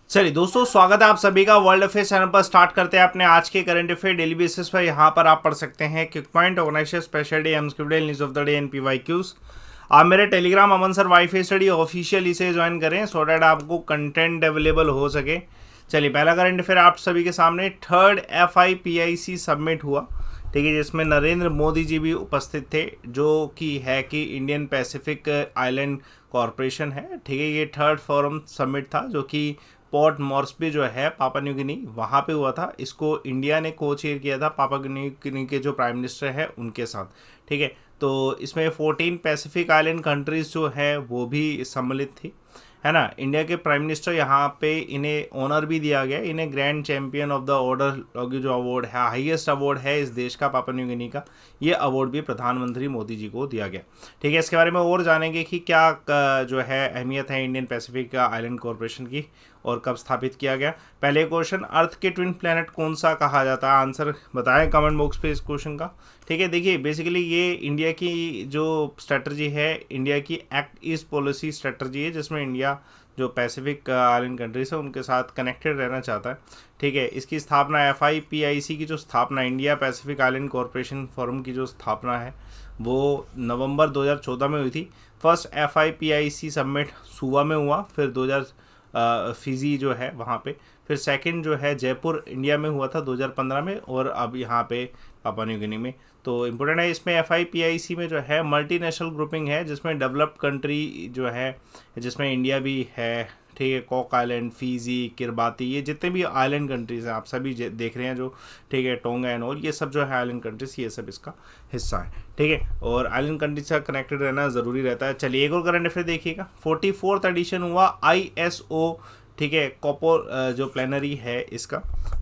चलिए दोस्तों, स्वागत है आप सभी का वर्ल्ड अफेयर्स चैनल पर। स्टार्ट करते हैं अपने आज के करंट अफेयर डेली बेसिस पर। यहाँ पर आप पढ़ सकते हैं quick point, organisation, special day, MSQ news of the day, NPYQs. आप मेरे telegram Aman sir wifi study official इसे ज्वाइन करें सो डैट आपको कंटेंट अवेलेबल हो सके। चलिए, पहला करंट अफेयर आप सभी के सामने। थर्ड FIPIC सबमिट हुआ, ठीक है, जिसमें नरेंद्र मोदी जी भी उपस्थित थे, जो कि है कि इंडियन पैसिफिक आइलैंड कॉरपोरेशन है, ठीक है। ये थर्ड फोरम समिट था जो कि पोर्ट मॉर्सबी जो है पापा न्यू गिनी, वहाँ पे हुआ था। इसको इंडिया ने को चेयर किया था पापा न्यू गिनी के जो प्राइम मिनिस्टर है उनके साथ, ठीक है। तो इसमें 14 पैसिफिक आइलैंड कंट्रीज जो है वो भी सम्मिलित थी, है ना। इंडिया के प्राइम मिनिस्टर यहाँ पे इन्हें ऑनर भी दिया गया, इन्हें grand champion of the order जो अवार्ड है, हाईएस्ट अवार्ड है इस देश का, पापा न्यू गिनी का, ये अवार्ड भी प्रधानमंत्री मोदी जी को दिया गया, ठीक है। इसके बारे में और जानेंगे कि क्या जो है अहमियत है इंडियन पैसिफिक आइलैंड कॉरपोरेशन की और कब स्थापित किया गया। पहले क्वेश्चन, अर्थ के ट्विन प्लैनेट कौन सा कहा जाता है? आंसर बताएं कमेंट बॉक्स पे इस क्वेश्चन का, ठीक है। देखिए, बेसिकली ये इंडिया की जो स्ट्रेटजी है, इंडिया की एक्ट ईस्ट पॉलिसी स्ट्रेटजी है, जिसमें इंडिया जो पैसिफिक आइलैंड कंट्रीज है उनके साथ कनेक्टेड रहना चाहता है, ठीक है। इसकी स्थापना FIPIC की जो स्थापना, India Pacific island corporation forum की जो स्थापना है वो नवंबर 2014 में हुई थी। फर्स्ट FIPIC सबमिट सुवा में हुआ, फिर 2000 फिजी जो है वहाँ पे, फिर सेकंड जो है जयपुर इंडिया में हुआ था 2015 में, और अब यहाँ पे पापा न्यू गिनी में। तो इम्पोर्टेंट है, इसमें FIPIC में जो है मल्टीनेशनल ग्रुपिंग है, जिसमें डेवलप्ड कंट्री जो है, जिसमें इंडिया भी है, ठीक है। कॉक आइलैंड, फीजी, किरबाती, ये जितने भी आइलैंड कंट्रीज हैं आप सभी देख रहे हैं जो, ठीक है, टोंगा एंड ऑल, ये सब जो है आइलैंड कंट्रीज, ये सब इसका हिस्सा है, ठीक है। और आइलैंड कंट्रीज से कनेक्टेड रहना ज़रूरी रहता है। चलिए, एक और करंट अफेयर देखिएगा। 44th एडिशन हुआ ISO, ठीक है, कॉपर जो प्लानरी है इसका।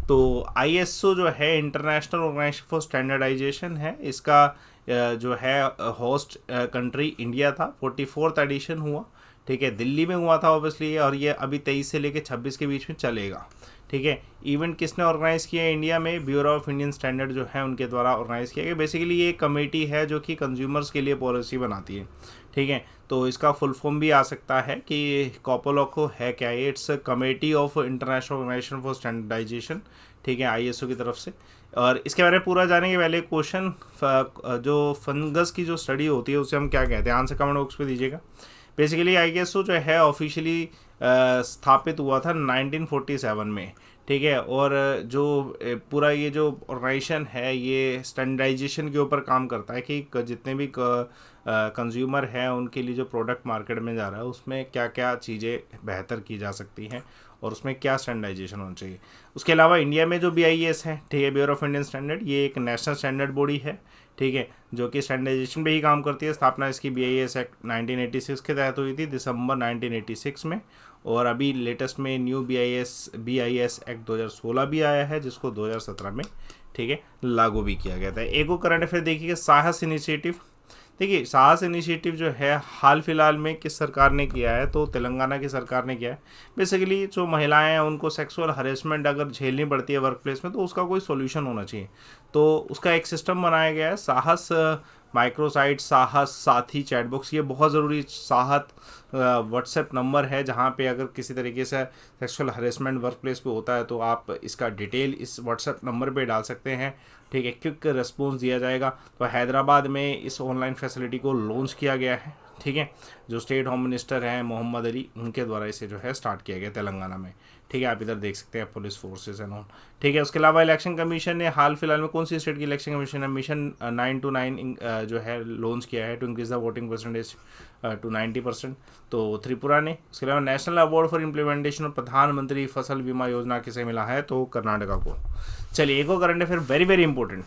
तो ISO जो है इंटरनेशनल ऑर्गेनाइजेशन फॉर स्टैंडर्डाइजेशन है, इसका जो है होस्ट कंट्री इंडिया था। 44th एडिशन हुआ, ठीक है, दिल्ली में हुआ था ऑब्वियसली, और ये अभी 23 से लेकर 26 के बीच में चलेगा, ठीक है। इवेंट किसने ऑर्गेनाइज किया है इंडिया में? ब्यूरो ऑफ इंडियन स्टैंडर्ड जो है उनके द्वारा ऑर्गेनाइज किया गया। बेसिकली ये एक कमेटी है जो कि कंज्यूमर्स के लिए पॉलिसी बनाती है, ठीक है। तो इसका फुल फॉर्म भी आ सकता है कि कॉपोलोको है क्या ये? It's committee of international organization for standardization, ठीक है, ISO की तरफ से। और इसके बारे में पूरा जानेंगे। पहले क्वेश्चन, जो फंगस की जो स्टडी होती है उसे हम क्या कहते हैं? आंसर कमेंट बॉक्स पे दीजिएगा। बेसिकली ISO जो है ऑफिशियली स्थापित हुआ था 1947 में, ठीक है। और जो पूरा ये जो ऑर्गेनाइजेशन है ये स्टैंडर्डाइजेशन के ऊपर काम करता है कि जितने भी कंज्यूमर हैं उनके लिए जो प्रोडक्ट मार्केट में जा रहा है उसमें क्या क्या चीज़ें बेहतर की जा सकती हैं और उसमें क्या स्टैंडर्डाइजेशन होना चाहिए। उसके अलावा इंडिया में जो BIS है, ठीक है, ब्यूरो ऑफ इंडियन स्टैंडर्ड, ये एक नेशनल स्टैंडर्ड बॉडी है, ठीक है, जो कि स्टैंडर्डाइजेशन पे ही काम करती है। स्थापना इसकी BIS एक्ट 1986 के तहत हुई थी, दिसंबर 1986 में। और अभी लेटेस्ट में न्यू BIS एक्ट 2016 भी आया है, जिसको 2017 में, ठीक है, लागू भी किया गया था। एक और करंट अफेयर देखिए, साहस इनिशिएटिव। देखिए, साहस इनिशिएटिव जो है हाल फिलहाल में किस सरकार ने किया है? तो तेलंगाना की सरकार ने किया है। बेसिकली जो महिलाएं हैं उनको सेक्सुअल हरेसमेंट अगर झेलनी पड़ती है वर्क प्लेस में, तो उसका कोई सॉल्यूशन होना चाहिए। तो उसका एक सिस्टम बनाया गया है, साहस माइक्रोसाइट, साहस साथी चैटबॉक्स। ये बहुत ज़रूरी साहस व्हाट्सएप नंबर है, जहाँ पे अगर किसी तरीके से सेक्सुअल हरेसमेंट वर्क प्लेस पे होता है तो आप इसका डिटेल इस व्हाट्सएप नंबर पे डाल सकते हैं, ठीक है। क्विक रिस्पॉन्स दिया जाएगा। तो हैदराबाद में इस ऑनलाइन फैसिलिटी को लॉन्च किया गया है, ठीक है। जो स्टेट होम मिनिस्टर हैं मोहम्मद अली, उनके द्वारा इसे जो है स्टार्ट किया गया तेलंगाना में, ठीक है। आप इधर देख सकते हैं पुलिस फोर्सेस एंड ऑल, ठीक है। उसके अलावा इलेक्शन कमीशन ने हाल फिलहाल में कौन सी स्टेट की इलेक्शन कमीशन है? मिशन 929 जो है लॉन्च किया है, to increase the voting percentage to 90%, तो त्रिपुरा ने। उसके अलावा national award for implementation of Pradhanmantri Fasal बीमा योजना किसे मिला है? तो कर्नाटका को। चलिए, एक और current affair very very important.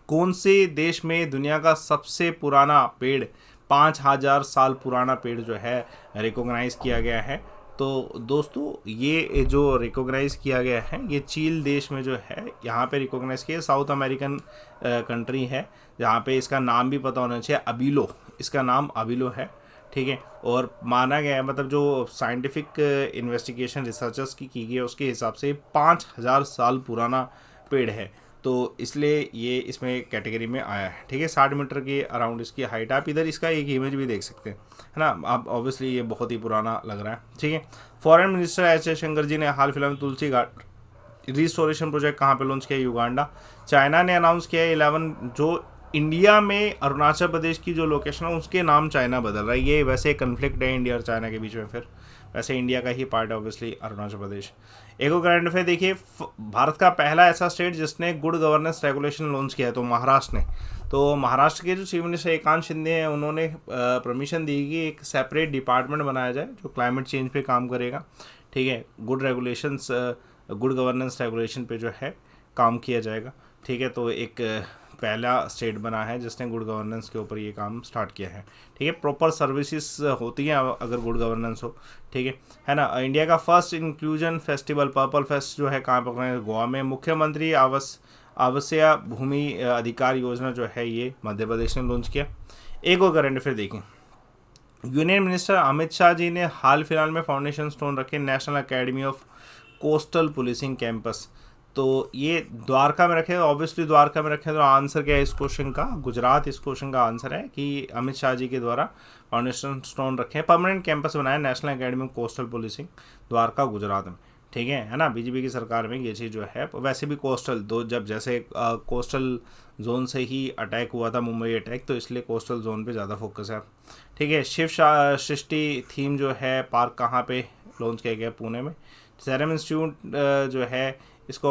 कौन से देश में दुनिया का सबसे पुराना पेड़, 5000 साल पुराना पेड़ जो है रिकॉग्नाइज किया गया है? तो दोस्तों, ये जो रिकॉग्नाइज किया गया है ये चील देश में जो है यहाँ पे रिकॉग्नाइज किया। साउथ अमेरिकन कंट्री है, जहाँ पे इसका नाम भी पता होना चाहिए, अबीलो। इसका नाम अबीलो है, ठीक है। और माना गया है, मतलब जो साइंटिफिक इन्वेस्टिगेशन रिसर्चर्स की गई है उसके हिसाब से 5000 साल पुराना पेड़ है। तो इसलिए ये इसमें कैटेगरी में आया है। ठीक है, 60 मीटर के अराउंड इसकी हाइट। आप इधर इसका एक इमेज भी देख सकते हैं, है ना। आप ऑब्वियसली ये बहुत ही पुराना लग रहा है। ठीक है, फॉरेन मिनिस्टर एस जयशंकर जी ने हाल फिलहाल में तुलसी घाट रिस्टोरेशन प्रोजेक्ट कहाँ पे लॉन्च किया? युगांडा। चाइना ने अनाउंस किया 11 जो इंडिया में अरुणाचल प्रदेश की जो लोकेशन है उसके नाम चाइना बदल रहा है। ये वैसे कन्फ्लिक्ट है इंडिया और चाइना के बीच में, फिर वैसे इंडिया का ही पार्ट है ऑब्वियसली अरुणाचल प्रदेश। एक और करंट अफेयर देखिए, भारत का पहला ऐसा स्टेट जिसने गुड गवर्नेंस रेगुलेशन लॉन्च किया है तो महाराष्ट्र ने। तो महाराष्ट्र के जो चीफ मिनिस्टर एकांत शिंदे हैं उन्होंने परमिशन दी कि एक सेपरेट डिपार्टमेंट बनाया जाए जो क्लाइमेट चेंज पे काम करेगा। ठीक है, गुड गवर्नेंस रेगुलेशन पे जो है काम किया जाएगा। ठीक है, तो एक पहला स्टेट बना है जिसने गुड गवर्नेंस के ऊपर ये काम स्टार्ट किया है। ठीक है, प्रॉपर सर्विसेज होती हैं अगर गुड गवर्नेंस हो। ठीक है ना। इंडिया का first inclusion festival purple fest जो है कहाँ पर होना है? गोवा में। मुख्यमंत्री आवासीय भूमि अधिकार योजना जो है ये मध्य प्रदेश ने लॉन्च किया। एक और करंट अफेयर देखें, यूनियन मिनिस्टर अमित शाह जी ने हाल फिलहाल में फाउंडेशन स्टोन रखे national academy of coastal policing campus. तो ये द्वारका में रखे, ऑब्वियसली द्वारका में रखे। तो आंसर क्या है इस क्वेश्चन का? गुजरात इस क्वेश्चन का आंसर है कि अमित शाह जी के द्वारा फाउंडेशन स्टोन रखे हैं, परमानेंट कैंपस बनाया national academy of coastal policing Dwarka Gujarat में। ठीक है ना। बीजेपी की सरकार में ये चीज़ जो है, वैसे भी कोस्टल जब जैसे कोस्टल जोन से ही अटैक हुआ था मुंबई अटैक, तो इसलिए कोस्टल जोन पे ज़्यादा फोकस है। ठीक है, शिव सृष्टि थीम जो है पार्क कहाँ पे लॉन्च किया गया? पुणे में। सीरम इंस्टीट्यूट जो है इसको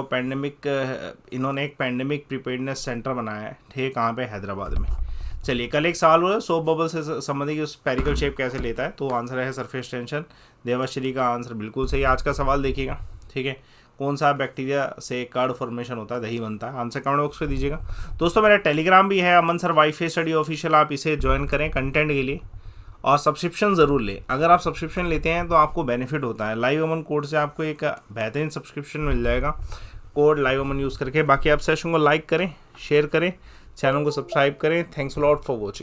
इन्होंने एक पैंडेमिक प्रिपेयर्डनेस सेंटर बनाया है। ठीक है, कहाँ पे? हैदराबाद में। चलिए, कल एक सवाल हुआ सोप बबल से संबंधित उस स्फेरिकल शेप कैसे लेता है, तो आंसर है सरफेस टेंशन। देवाश्री का आंसर बिल्कुल सही। आज का सवाल देखिएगा। ठीक है, कौन सा बैक्टीरिया से कर्ड फॉर्मेशन होता है? दही बनता है। आंसर कमेंट बॉक्स पे दीजिएगा। दोस्तों मेरा टेलीग्राम भी है अमन सर वाईफाई स्टडी ऑफिशियल, आप इसे ज्वाइन करें कंटेंट के लिए और सब्सक्रिप्शन ज़रूर लें। अगर आप सब्सक्रिप्शन लेते हैं तो आपको बेनिफिट होता है। लाइव अमन कोड से आपको एक बेहतरीन सब्सक्रिप्शन मिल जाएगा, कोड लाइव अमन यूज़ करके। बाकी आप सेशन को लाइक करें, शेयर करें, चैनल को सब्सक्राइब करें। Thanks a lot for watching.